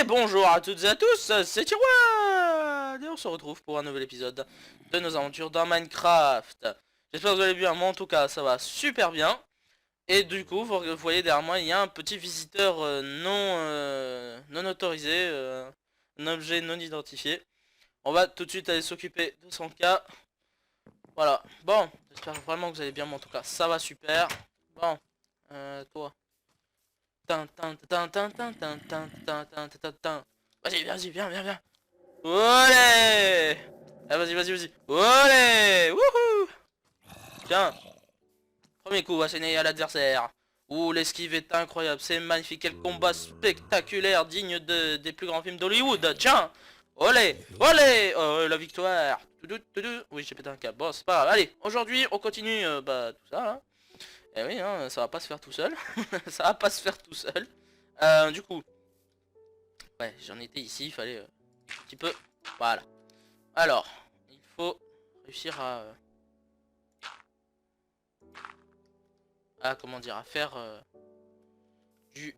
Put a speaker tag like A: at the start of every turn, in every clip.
A: bonjour à toutes et à tous, c'est Tiroir et on se retrouve pour un nouvel épisode de nos aventures dans Minecraft. J'espère que vous allez bien, moi en tout cas ça va super bien. Et du coup, vous voyez derrière moi, il y a un petit visiteur non autorisé, un objet non identifié. On va tout de suite aller s'occuper de son cas. Voilà, bon, j'espère vraiment que vous allez bien, moi en tout cas ça va super. Bon, toi. Vas-y, vas-y, viens, viens, viens. Olé. Ah, vas-y, vas-y, vas-y. Olé. Wouhou. Tiens, premier coup asséné à l'adversaire. Ouh, l'esquive est incroyable, c'est magnifique. Quel combat spectaculaire, digne des plus grands films d'Hollywood. Tiens. Olé, olé. Oh, la victoire. Toudou, toudou. Oui, j'ai pété un câble. Bon, c'est pas grave. Allez, aujourd'hui, on continue tout ça. Hein. Eh oui, hein, ça va pas se faire tout seul. Ça va pas se faire tout seul. Du coup, ouais, j'en étais ici, il fallait un petit peu. Voilà. Alors, il faut réussir comment dire, à faire du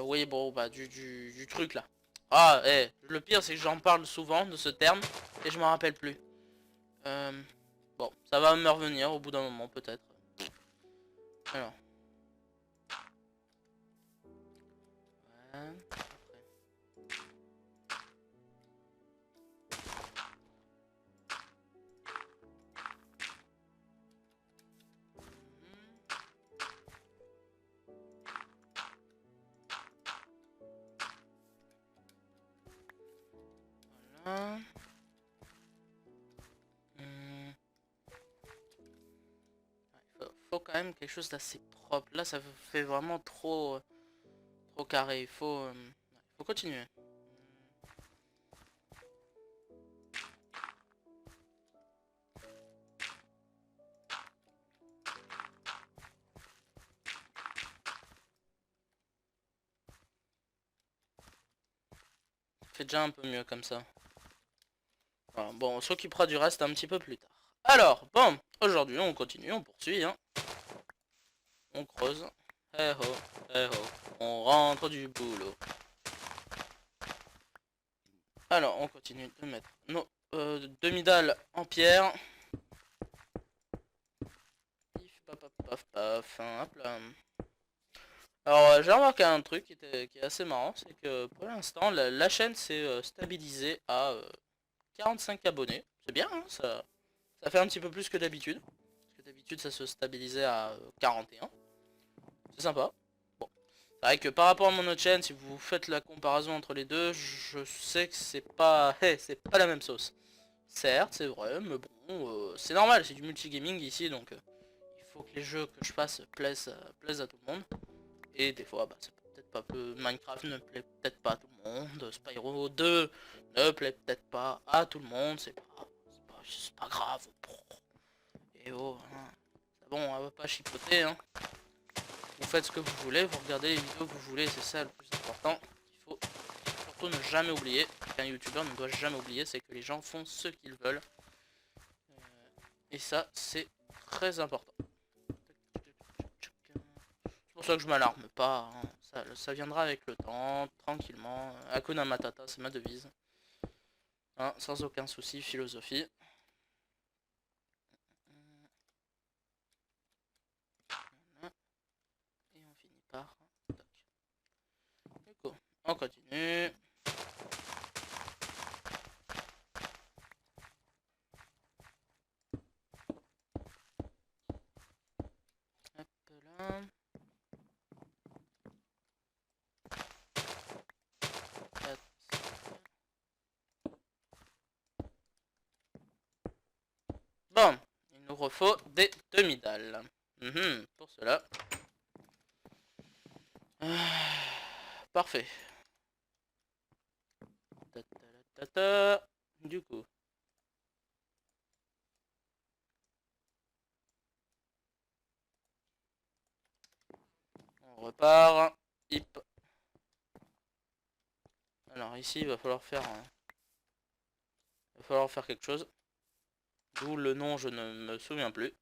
A: oui, bon, bah du truc là. Ah, le pire c'est que j'en parle souvent de ce terme et je m'en rappelle plus. Euh, bon, ça va me revenir au bout d'un moment peut-être. Alors. Ouais. Voilà. Faut quand même quelque chose d'assez propre. Là, ça fait vraiment trop carré. Faut continuer. Ça fait déjà un peu mieux comme ça. Voilà, bon, on s'occupera du reste un petit peu plus tard. Alors, bon, aujourd'hui, on continue, on poursuit, hein. On creuse. Eh oh, eh oh. On rentre du boulot. Alors, on continue de mettre nos demi-dalles en pierre. Pif, paf, paf, paf, paf, hein, hop là. Alors, j'ai remarqué un truc qui est assez marrant, c'est que pour l'instant, la chaîne s'est stabilisée à 45 abonnés. C'est bien, hein, ça fait un petit peu plus que d'habitude. Parce que d'habitude, ça se stabilisait à 41. C'est sympa. Bon. C'est vrai que par rapport à mon autre chaîne, si vous faites la comparaison entre les deux, je sais que c'est pas, c'est pas la même sauce. Certes, c'est vrai, mais bon, c'est normal, c'est du multigaming ici, donc il faut que les jeux que je fasse plaisent à tout le monde. Et des fois, bah, c'est peut-être pas peu. Minecraft ne plaît peut-être pas à tout le monde. Spyro 2 ne plaît peut-être pas à tout le monde. C'est pas grave. Et oh, hein. C'est bon, on va pas chipoter, hein. Vous faites ce que vous voulez, vous regardez les vidéos que vous voulez, c'est ça le plus important. Il faut surtout ne jamais oublier, qu'un youtubeur ne doit jamais oublier, c'est que les gens font ce qu'ils veulent. Et ça, c'est très important. C'est pour ça que je m'alarme pas, hein. Ça viendra avec le temps, tranquillement. Hakuna Matata, c'est ma devise. Hein, sans aucun souci, philosophie. Et on finit par... Toc. Du coup, on continue. Hop là. Bon, il nous refaut des demi-dalles. Pour cela. Parfait. Du coup. On repart. Hip. Alors ici, il va falloir faire... il va falloir faire quelque chose. D'où le nom, je ne me souviens plus.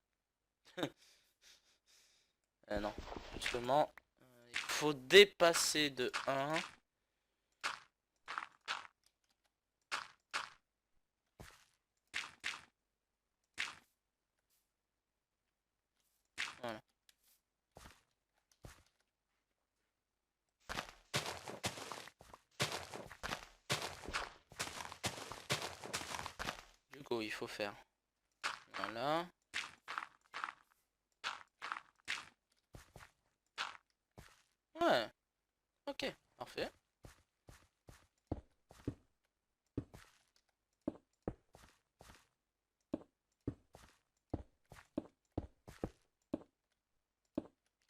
A: Non, justement, il faut dépasser de 1. Voilà. Du coup, il faut faire. Voilà. Ouais. Ok, parfait.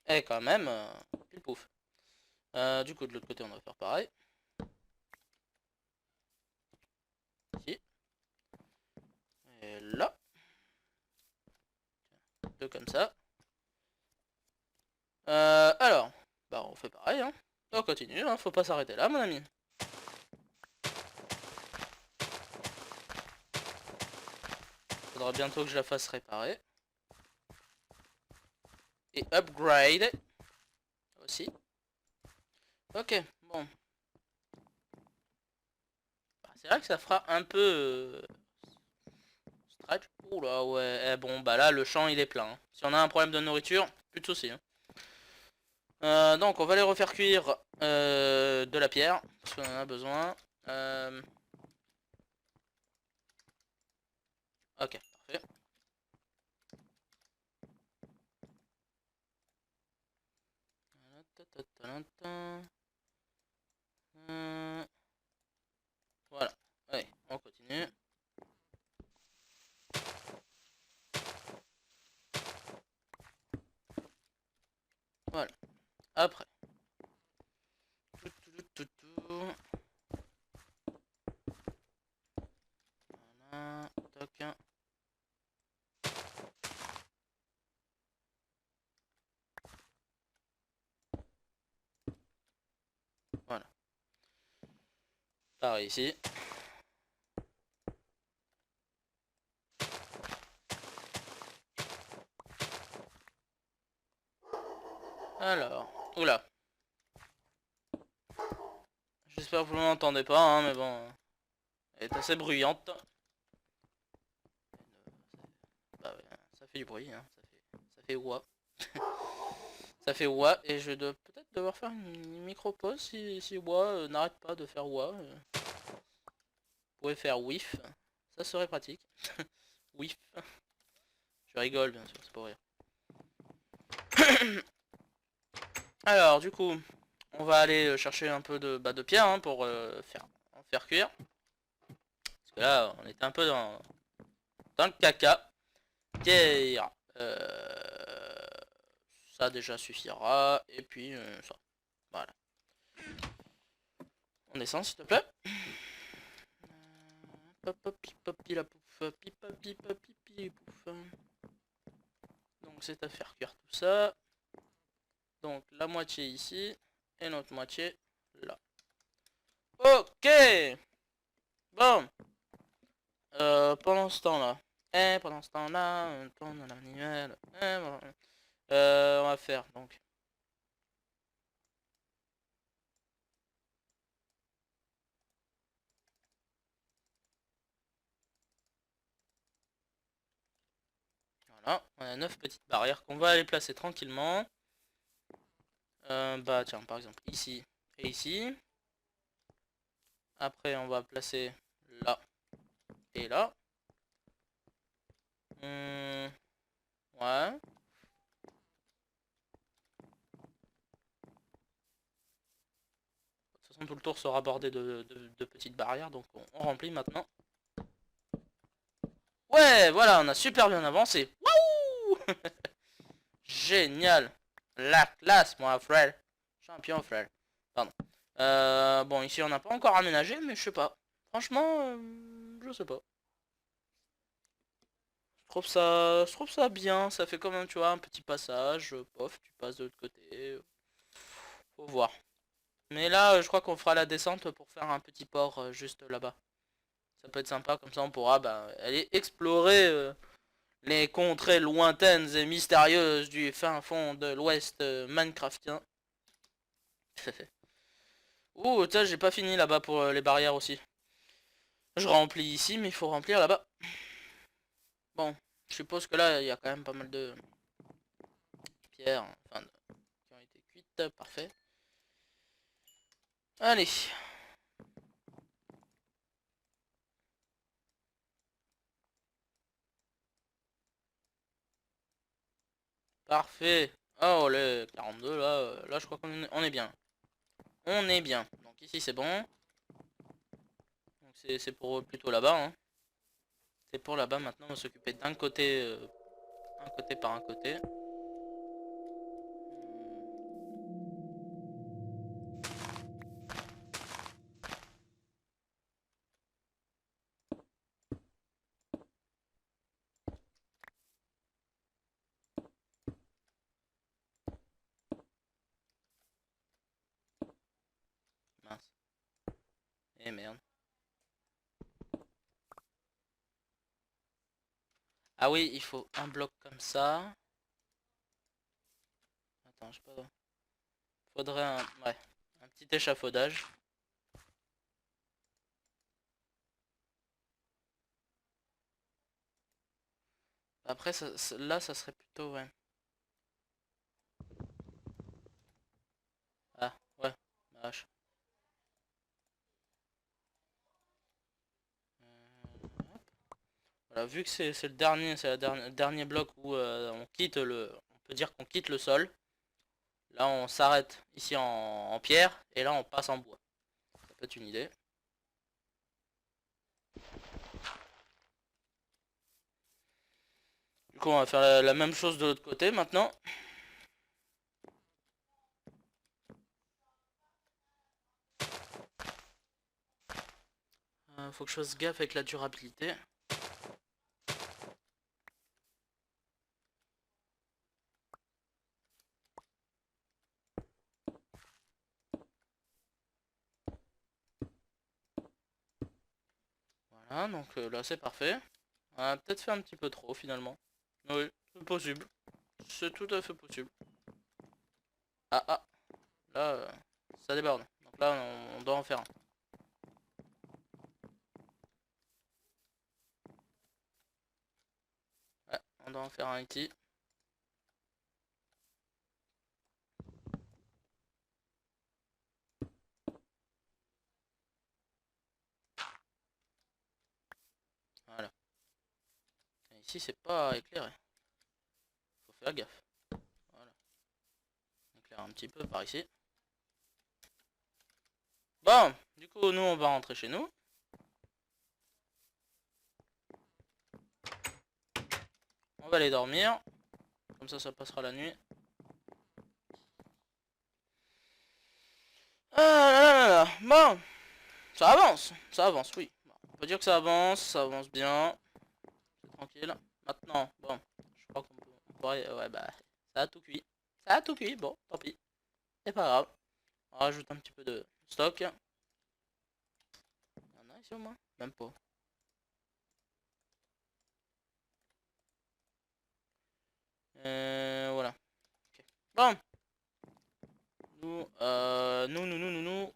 A: Et quand même, pile pouf. Du coup, de l'autre côté, on va faire pareil. Ici. Et là. Deux comme ça. Alors, bah on fait pareil, hein. On continue, hein. Faut pas s'arrêter là, mon ami. Faudra bientôt que je la fasse réparer. Et upgrade. Aussi. Ok, bon. Bah, c'est vrai que ça fera un peu... stretch. Oula, ouais. Bon, bah là, le champ, il est plein, hein. Si on a un problème de nourriture, plus de soucis, hein. Donc on va les refaire cuire de la pierre, parce qu'on en a besoin. Ok, parfait. Voilà, allez, on continue. Voilà, après. Voilà, toc. Voilà. Pareil ici. Alors, oula. J'espère que vous ne m'entendez pas, hein, mais bon. Elle est assez bruyante. Bah ouais, ça fait du bruit, hein. Ça fait ouah. Ça fait ouah, et je dois peut-être devoir faire une micro-pause si ouah n'arrête pas de faire ouah. Vous pouvez faire whiff, ça serait pratique. Whiff. Je rigole, bien sûr, c'est pour rire. Alors, du coup, on va aller chercher un peu de pierre, hein, pour en faire cuire. Parce que là, on était un peu dans le caca. Pierre. Ça déjà suffira. Et puis, ça. Voilà. On descend, s'il te plaît. Donc, c'est à faire cuire tout ça. Donc, la moitié ici. Et l'autre moitié là. Ok. Bon. Pendant ce temps-là. Pendant ce temps-là, on tourne dans la manuelle. On va faire donc. Voilà, on a 9 petites barrières qu'on va aller placer tranquillement. Bah tiens, par exemple ici et ici. Après on va placer là et là. Ouais. De toute façon tout le tour sera bordé de petites barrières, donc on remplit maintenant. Ouais, voilà, on a super bien avancé. Wouhou. Génial. La classe, moi, frère. Champion, frère. Pardon. Bon, ici, on n'a pas encore aménagé, mais je sais pas. Franchement, je sais pas. Je trouve ça bien. Ça fait comme, tu vois, un petit passage. Pof, tu passes de l'autre côté. Faut voir. Mais là, je crois qu'on fera la descente pour faire un petit port juste là-bas. Ça peut être sympa, comme ça on pourra aller explorer les contrées lointaines et mystérieuses du fin fond de l'ouest minecraftien. Ouh, tiens, j'ai pas fini là-bas pour les barrières aussi. Je remplis ici, mais il faut remplir là-bas. Bon, je suppose que là, il y a quand même pas mal de pierres, enfin, qui ont été cuites. Parfait. Allez. Parfait. Oh, les 42, là, là je crois on est bien. On est bien. Donc ici, c'est bon. Donc c'est pour plutôt là-bas, hein. C'est pour là-bas maintenant, on va s'occuper d'un côté, un côté par un côté. Mince. Eh merde. Ah oui, il faut un bloc comme ça. Attends, je sais pas. Faudrait ouais, un petit échafaudage. Après, là, ça serait plutôt, ouais. Ah, ouais, vache. Hop. Voilà, vu que c'est le dernier, le dernier bloc où on quitte on peut dire qu'on quitte le sol. Là, on s'arrête ici en pierre et là, on passe en bois. Ça peut être une idée. Du coup, on va faire la même chose de l'autre côté maintenant. Faut que je fasse gaffe avec la durabilité. Voilà, donc là, c'est parfait. On a peut-être fait un petit peu trop finalement. Oui, c'est possible. C'est tout à fait possible. Ah, ah, là, ça déborde. Donc là, on doit en faire un. Ouais, on doit en faire un ici. Voilà. Et ici, c'est pas éclairé. Faut faire gaffe. Voilà. On éclaire un petit peu par ici. Bon, du coup, nous, on va rentrer chez nous. On va aller dormir. Comme ça passera la nuit. Ah là là là. Bon, ça avance, oui. Bon, on peut dire que ça avance bien. C'est tranquille. Maintenant, bon, je crois on pourrait, ouais, bah, ça a tout cuit. Ça a tout cuit, bon, tant pis. C'est pas grave. On rajoute un petit peu de stock. Il y en a ici au moins? Même pas. Voilà. Ok. Bon.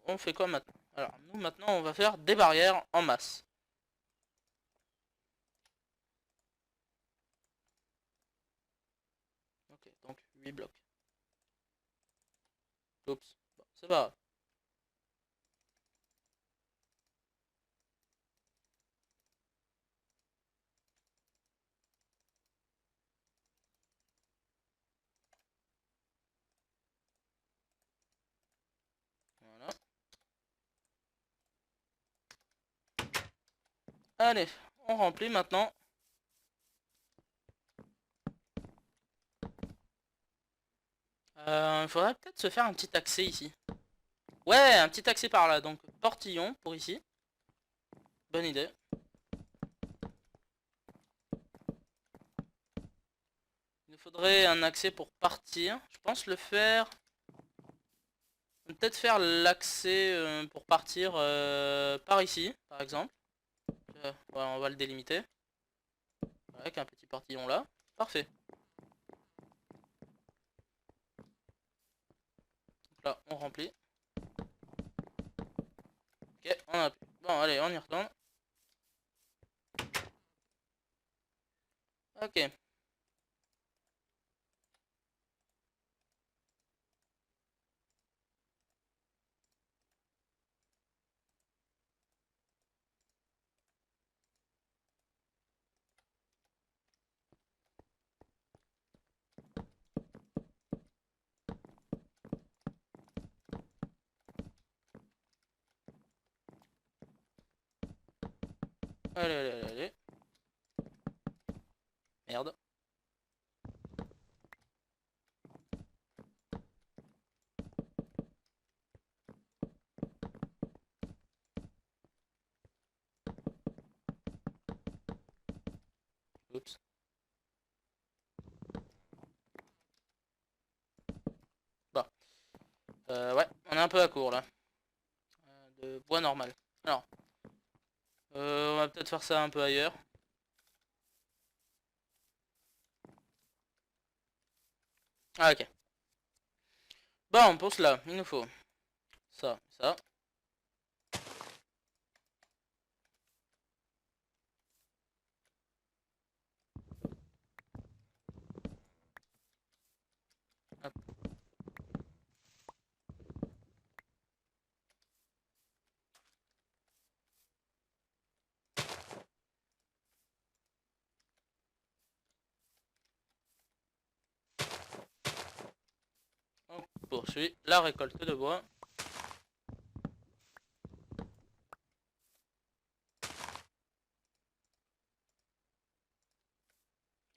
A: On fait quoi maintenant? Alors, nous, maintenant, on va faire des barrières en masse. Ok, donc 8 blocs. Oups. Bon, c'est pas grave. Voilà. Allez, on remplit maintenant. Il faudrait peut-être se faire un petit accès ici. Ouais, un petit accès par là. Donc, portillon pour ici. Bonne idée. Il nous faudrait un accès pour partir. Je pense le faire. Peut-être faire l'accès pour partir par ici, par exemple. Ouais, on va le délimiter. Avec un petit portillon là. Parfait. Donc là, on remplit. Ok, on a pu. Bon, allez, on y retourne. Ok. Allez, allez, allez, allez. Merde. Oups. Bon. Ouais, on est un peu à court là. De bois normal. Alors, on va peut-être faire ça un peu ailleurs. Ah, ok. Bon, pour cela, il nous faut ça, ça. Hop. On poursuit la récolte de bois.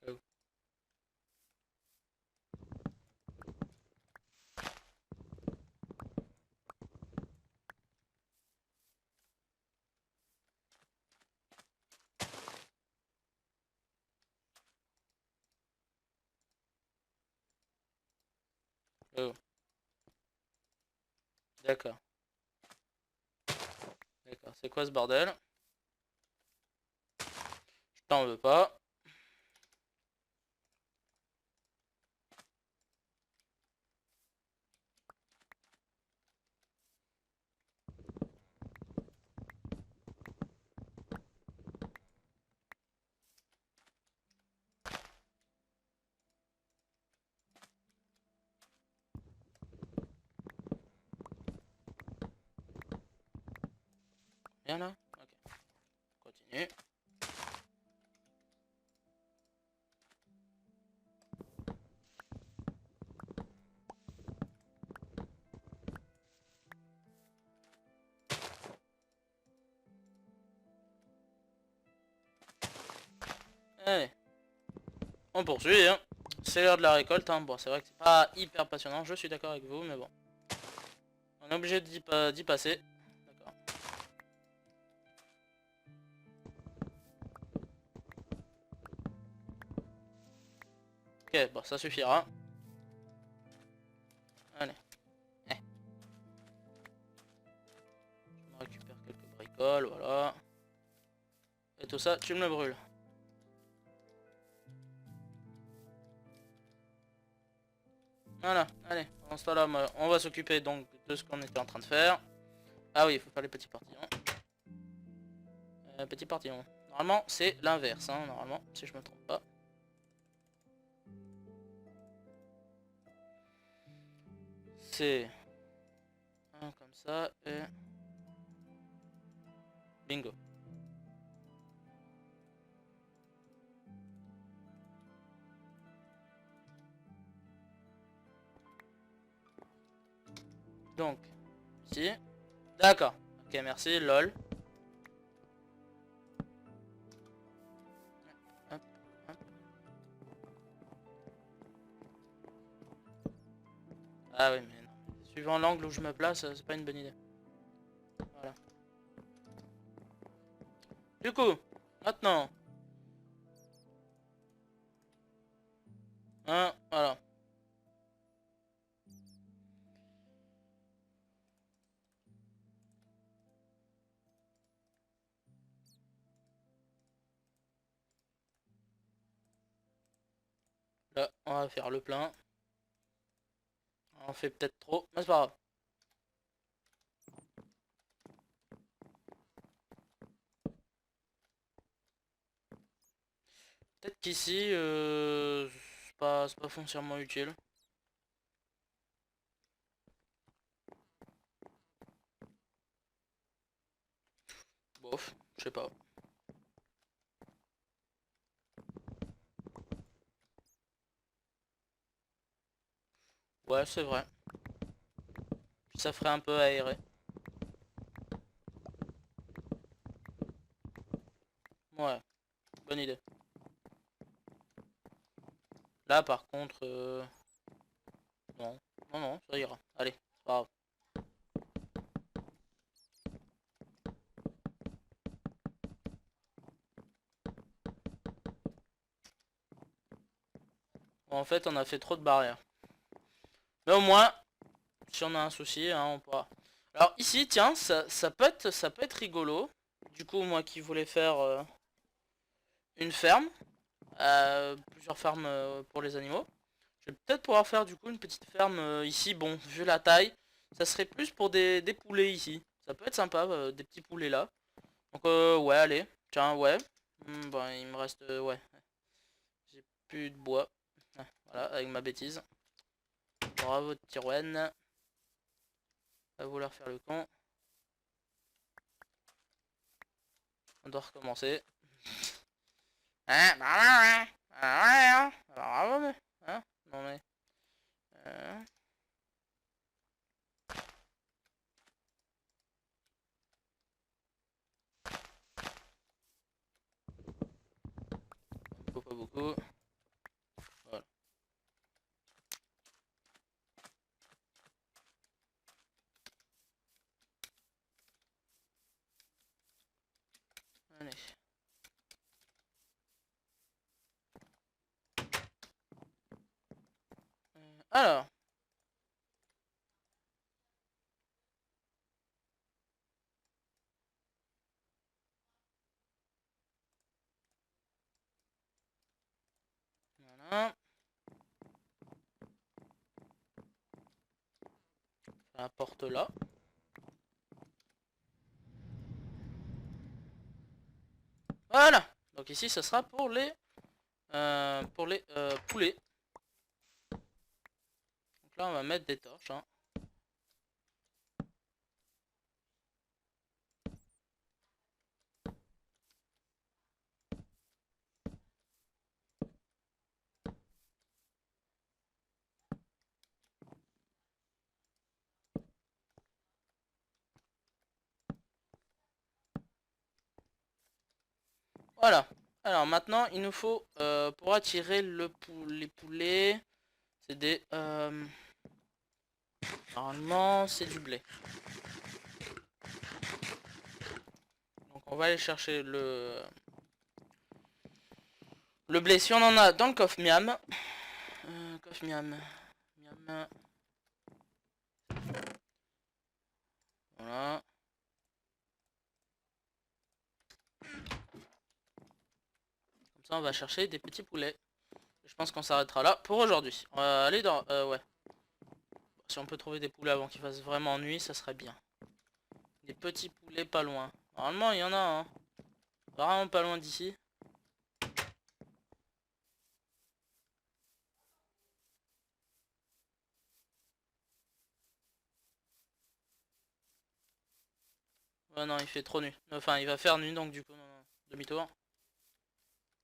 A: Oh. Oh. D'accord. D'accord. C'est quoi ce bordel? Je t'en veux pas. Bien là? Ok. Continue. Allez. On poursuit, hein. C'est l'heure de la récolte, hein. Bon, c'est vrai que c'est pas hyper passionnant, je suis d'accord avec vous, mais bon. On est obligé d'y passer. D'accord. Ok, bon, ça suffira. Allez. Eh. Je me récupère quelques bricoles, voilà. Et tout ça, tu me le brûles. Voilà, allez, pendant ce temps-là, on va s'occuper donc de ce qu'on était en train de faire. Ah oui, il faut faire les petits portillons. Petits portillons. Normalement, c'est l'inverse, hein, normalement, si je me trompe pas. C'est un comme ça et bingo. Donc, ici. D'accord. Ok, merci, lol. Hop, hop. Ah oui, mais non. Suivant l'angle où je me place, c'est pas une bonne idée. Voilà. Du coup, maintenant. Hein, voilà. Là, on va faire le plein. On en fait peut-être trop, mais c'est pas grave. Peut-être qu'ici, c'est pas foncièrement utile. Bof, je sais pas. Ouais, c'est vrai. Puis ça ferait un peu aéré. Ouais, bonne idée. Là, par contre, non. Non, non, ça ira. Allez, c'est pas grave. Bon, en fait, on a fait trop de barrières. Mais au moins, si on a un souci, hein, on pourra. Alors ici, tiens, ça peut être rigolo. Du coup, moi qui voulais faire une ferme, plusieurs fermes pour les animaux. Je vais peut-être pouvoir faire du coup une petite ferme ici. Bon, vu la taille, ça serait plus pour des poulets ici. Ça peut être sympa, des petits poulets là. Donc ouais, allez, tiens, ouais. Bon, il me reste, ouais, j'ai plus de bois. Ah, voilà, avec ma bêtise. Bravo, Tyrwen. À vouloir faire le con. On doit recommencer. Hein, bravo, mais. Hein, non mais. Euh, faut pas beaucoup. Voilà. Allez. Alors. Voilà. La porte là. Voilà. Donc ici, ça sera pour les poulets. Donc là, on va mettre des torches. Hein. Voilà. Alors maintenant, il nous faut, pour attirer les poulets, c'est des... normalement, c'est du blé. Donc on va aller chercher le blé. Si on en a dans le coffre miam. Coffre miam. Miam. Voilà. Comme ça, on va chercher des petits poulets. Je pense qu'on s'arrêtera là pour aujourd'hui. On va aller dans... ouais. Si on peut trouver des poulets avant qu'il fasse vraiment nuit, ça serait bien. Des petits poulets pas loin. Normalement, il y en a, hein. Vraiment pas loin d'ici. Ouais, non, il fait trop nuit. Enfin, il va faire nuit, donc du coup, non, non. Demi-tour.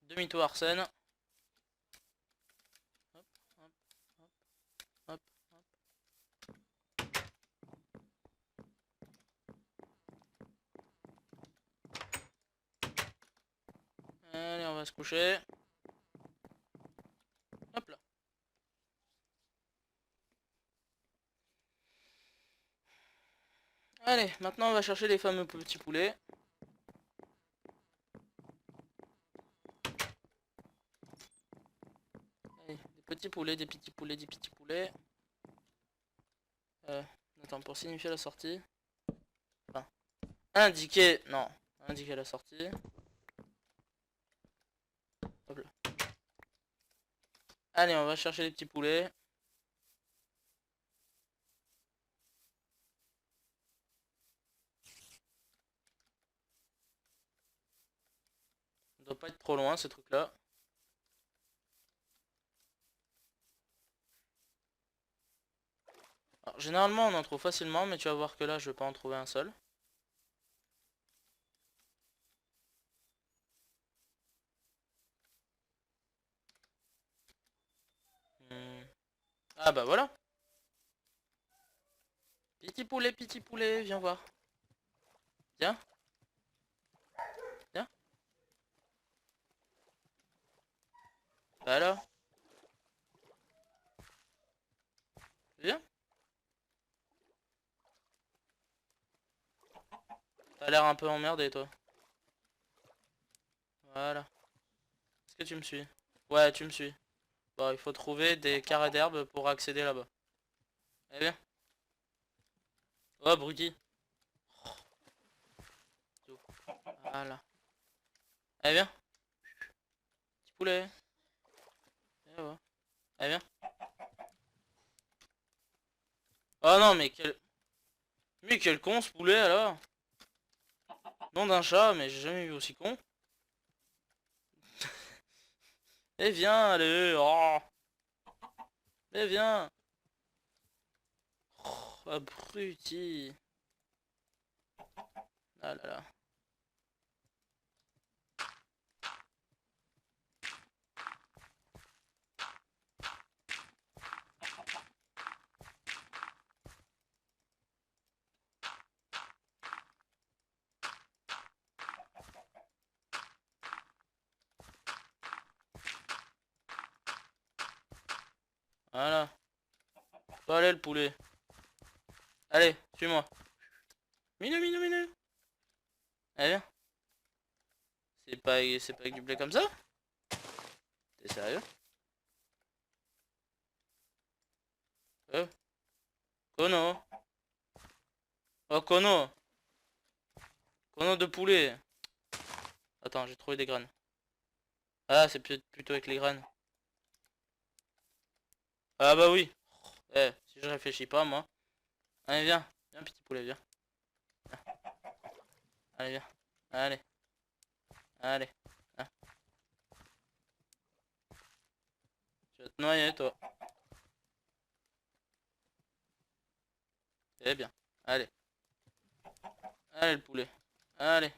A: Demi-tour Arsène. Hop, hop, hop, hop, hop. Allez, on va se coucher. Hop là. Allez, maintenant on va chercher les fameux petits poulets. Allez, des petits poulets, des petits poulets, des petits poulets. Attends, pour signifier la sortie. Enfin, indiquer... Non, indiquer la sortie. Hop là. Allez, on va chercher les petits poulets. Ça doit pas être trop loin, ce truc-là. généralement on en trouve facilement, mais tu vas voir que là je vais pas en trouver un seul. Hmm. Ah bah voilà. Petit poulet, viens voir. Viens, viens. Bah alors, viens. T'as l'air un peu emmerdé toi. Voilà. Est-ce que tu me suis? Ouais, tu me suis. Bon, il faut trouver des carrés d'herbe pour accéder là-bas. Eh bien. Oh, abruti. Voilà. Eh bien. Petit poulet. Eh ouais. Eh bien. Oh non, mais quel... Mais quel con ce poulet alors. Nom d'un chat, mais j'ai jamais vu aussi con. Eh viens, allez. Oh. Eh viens. Oh, abruti. Ah là là. Voilà. Faut aller le poulet. Allez, suis-moi. Minou, minou, minou. Allez, viens. C'est pas avec du blé comme ça? T'es sérieux? Euh, Kono. Oh, Kono. Kono de poulet. Attends, j'ai trouvé des graines. Ah, c'est plutôt avec les graines. Ah bah oui. Eh, si je réfléchis pas, moi. Allez, viens. Viens, petit poulet, viens. Allez, viens. Allez. Allez. Hein. Tu vas te noyer, toi. Eh bien. Allez. Allez, le poulet. Allez.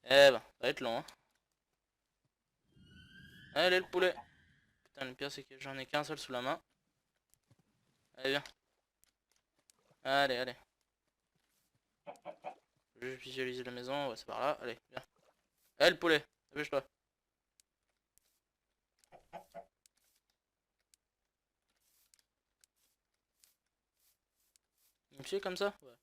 A: Eh ben, ça va être long, hein. Allez, le poulet. Putain, le pire, c'est que j'en ai qu'un seul sous la main. Allez, viens. Allez, allez. Je vais visualiser la maison. Ouais, c'est par là. Allez, viens. Allez, le poulet. Dépêche-toi. Il me suit comme ça? Ouais.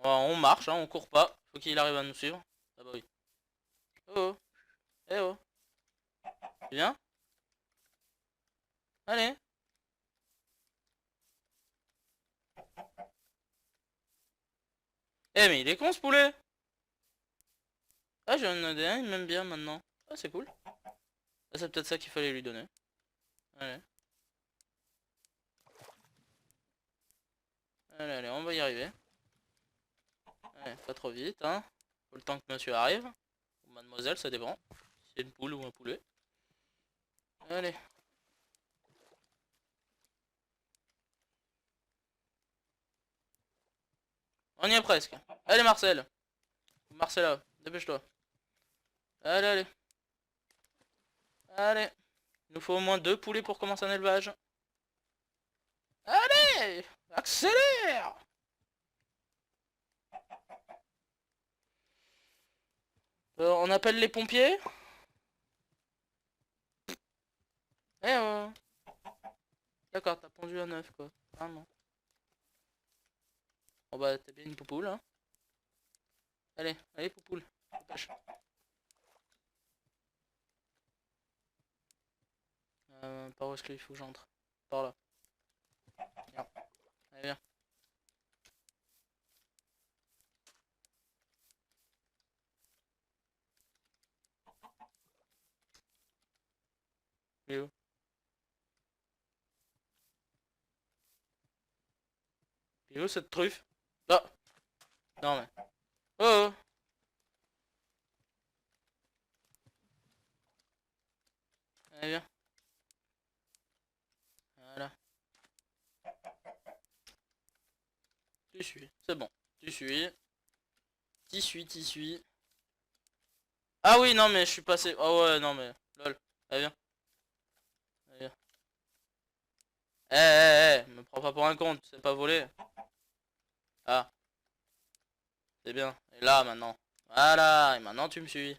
A: On marche, hein, on court pas. Faut qu'il arrive à nous suivre. Ah bah oui. Oh oh. Eh oh. Tu viens? Allez. Eh mais il est con ce poulet. Ah j'ai un ADN, il m'aime bien maintenant. Ah c'est cool. Ah, c'est peut-être ça qu'il fallait lui donner. Allez. Allez, allez, on va y arriver. Allez, pas trop vite, hein. Faut le temps que monsieur arrive. Ou mademoiselle, ça dépend. Si c'est une poule ou un poulet. Allez. On y est presque. Allez Marcel. Marcella, dépêche-toi. Allez, allez. Allez. Il nous faut au moins 2 poulets pour commencer un élevage. Allez. Accélère. On appelle les pompiers. Eh oh. D'accord, t'as pondu un œuf quoi. Vraiment. Bon bah t'es bien une poupoule hein. Allez, allez poupoule. Dépêche. Par où est-ce qu'il faut que j'entre? Par là. Viens. Allez viens. Il est où? Il est où cette truffe? Ah. Non mais. Oh oh. Allez viens. Tu suis, c'est bon. Tu suis. Tu suis. Ah oui, non, mais je suis passé. Oh ouais, non, mais. Lol. Allez, viens. Allez, viens. Me prends pas pour un con, tu sais pas voler. Ah, c'est bien. Et là, maintenant. Voilà, et maintenant tu me suis.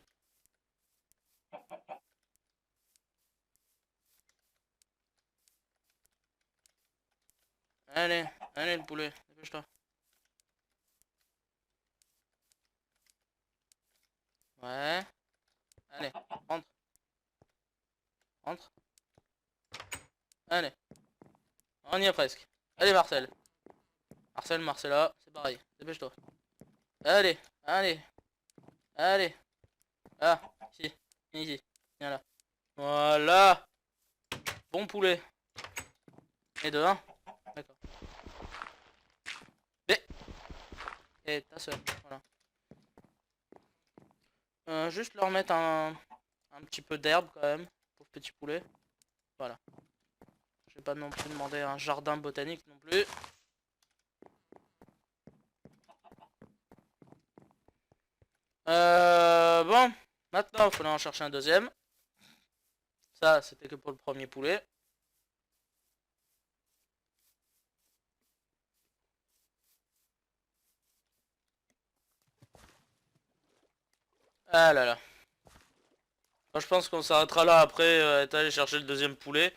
A: Allez, allez le poulet, dépêche-toi. Ouais. Allez, rentre. Rentre. Allez, on y est presque. Allez Marcel. Marcella, c'est pareil. Dépêche-toi. Allez, allez, allez. Ah, ici, ici. Viens là. Voilà. Bon poulet. Et de 1. D'accord. Et ta soeur. Voilà. Juste leur mettre un petit peu d'herbe quand même. Pour petit poulet. Voilà. Je vais pas non plus demander un jardin botanique non plus. Bon. Maintenant, il faudra en chercher un deuxième. Ça, c'était que pour le premier poulet. Ah là là. Moi, je pense qu'on s'arrêtera là après être allé chercher le deuxième poulet.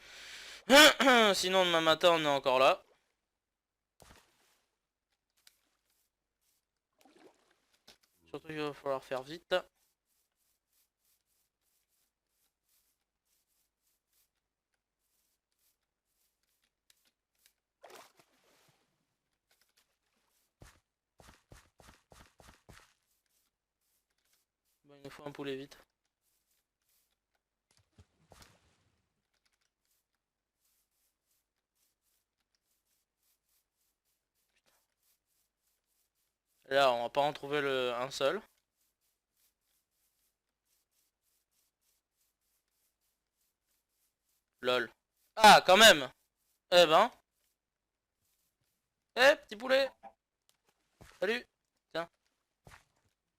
A: Sinon, demain matin, on est encore là. Surtout qu'il va falloir faire vite. Bon, il nous faut un poulet vite. Là, on va pas en trouver un seul. Lol. Ah, quand même. Eh ben. Eh, petit poulet. Salut. Tiens,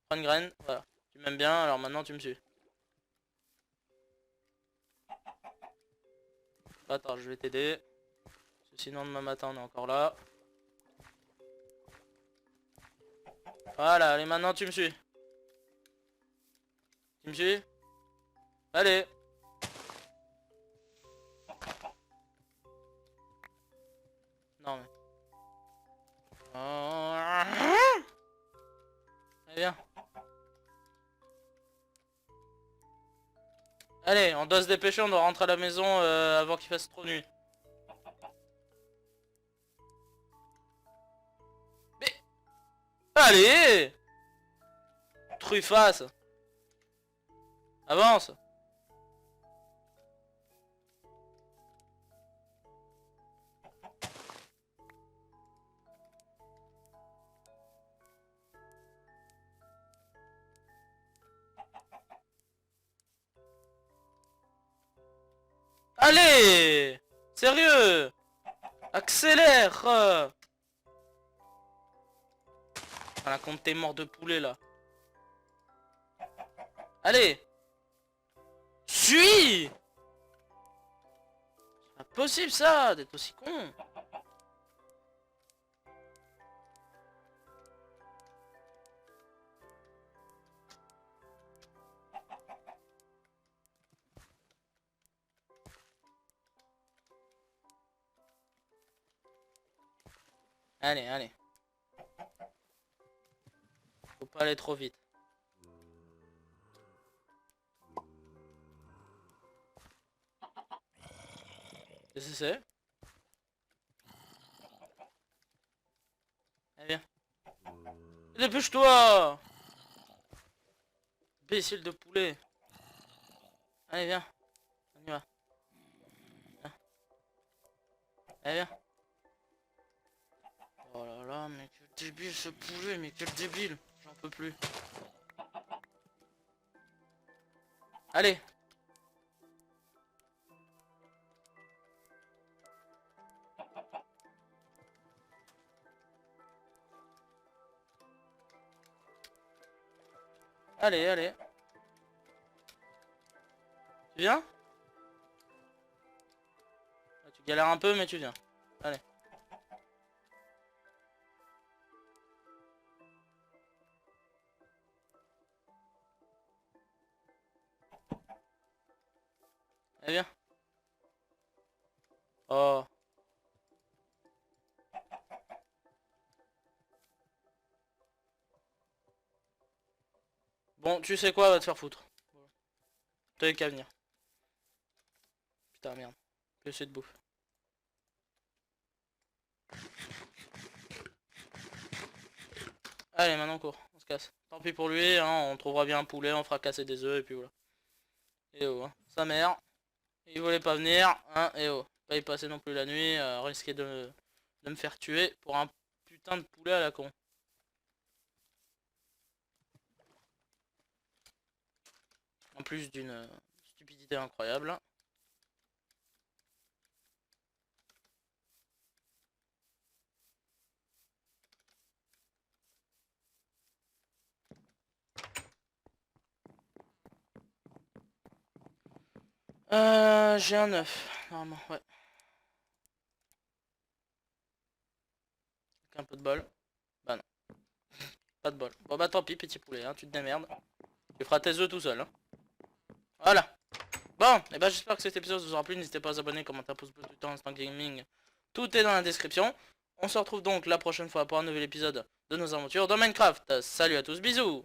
A: prends une graine. Voilà. Tu m'aimes bien, alors maintenant tu me suis. Attends, je vais t'aider. Parce que sinon, demain matin, on est encore là. Voilà, allez, maintenant tu me suis. Tu me suis? Allez. Non, mais... Oh. Allez, viens. Allez, on doit se dépêcher, on doit rentrer à la maison avant qu'il fasse trop nuit. Mais... Allez! Truffasse! Avance! Allez! Sérieux! Accélère! Voilà, compte tes morts de poulet là. Allez! Suis! C'est pas possible ça, d'être aussi con. Allez, allez. Faut pas aller trop vite. Qu'est-ce que c'est? Allez, viens. Dépêche-toi! Imbécile de poulet. Allez, viens. On y va. Viens. Allez, viens. Oh là là, mais quel débile ce poulet, mais quel débile. J'en peux plus. Allez. Allez, allez. Tu viens? Tu galères un peu, mais tu viens. Allez. Allez, viens. Oh. Bon, tu sais quoi, va te faire foutre. T'avais qu'à venir. Putain, merde. Je vais essayer de bouffe. Allez, maintenant on court. On se casse. Tant pis pour lui, hein, on trouvera bien un poulet, on fera casser des œufs et puis voilà. Et oh, hein. Sa mère. Il voulait pas venir, hein, et oh. Pas y passer non plus la nuit, risquer de me faire tuer pour un putain de poulet à la con. En plus d'une stupidité incroyable. J'ai un œuf, normalement, ouais. Avec un peu de bol. Bah non, pas de bol. Bon bah tant pis, petit poulet, hein, tu te démerdes. Tu feras tes œufs tout seul, hein. Voilà. Bon, et bah j'espère que cet épisode vous aura plu. N'hésitez pas à vous abonner, commenter, pouce bleu, tout le temps, Instant Gaming. Tout est dans la description. On se retrouve donc la prochaine fois pour un nouvel épisode de nos aventures dans Minecraft. Salut à tous, bisous.